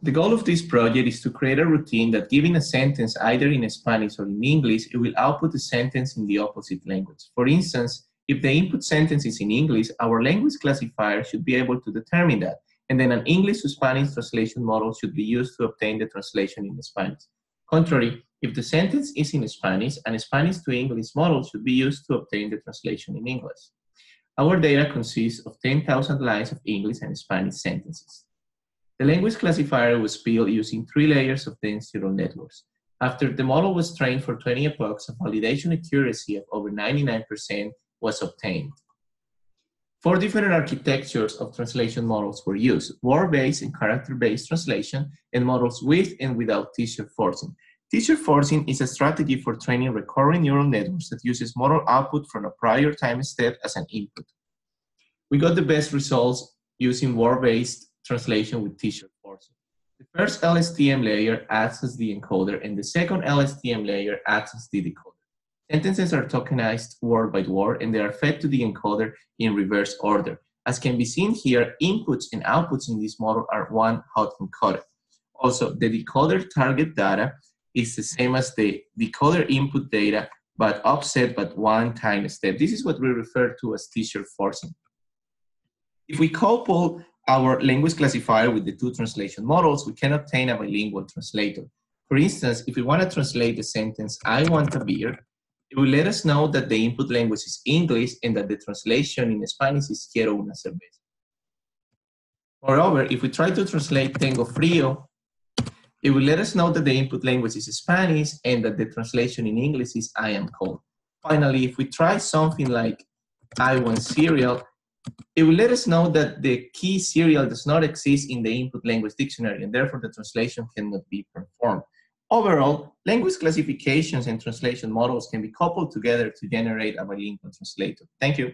The goal of this project is to create a routine that, given a sentence either in Spanish or in English, it will output the sentence in the opposite language. For instance, if the input sentence is in English, our language classifier should be able to determine that, and then an English to Spanish translation model should be used to obtain the translation in Spanish. Contrary, if the sentence is in Spanish, an Spanish to English model should be used to obtain the translation in English. Our data consists of 10,000 lines of English and Spanish sentences. The language classifier was built using 3 layers of dense neural networks. After the model was trained for 20 epochs, a validation accuracy of over 99% was obtained. 4 different architectures of translation models were used: word-based and character-based translation, and models with and without teacher forcing. Teacher forcing is a strategy for training recurrent neural networks that uses model output from a prior time step as an input. We got the best results using word-based translation with teacher forcing. The first LSTM layer acts as the encoder, and the second LSTM layer acts as the decoder. Sentences are tokenized word by word, and they are fed to the encoder in reverse order. As can be seen here, inputs and outputs in this model are one-hot encoded. Also, the decoder target data is the same as the decoder input data, but offset by 1 time step. This is what we refer to as teacher forcing. If we couple our language classifier with the 2 translation models, we can obtain a bilingual translator. For instance, if we want to translate the sentence, "I want a beer," it will let us know that the input language is English and that the translation in Spanish is "quiero una cerveza." Moreover, if we try to translate "tengo frío," it will let us know that the input language is Spanish and that the translation in English is "I am cold." Finally, if we try something like "I want cereal," it will let us know that the key cereal does not exist in the input language dictionary, and therefore the translation cannot be performed. Overall, language classifications and translation models can be coupled together to generate a bilingual translator. Thank you.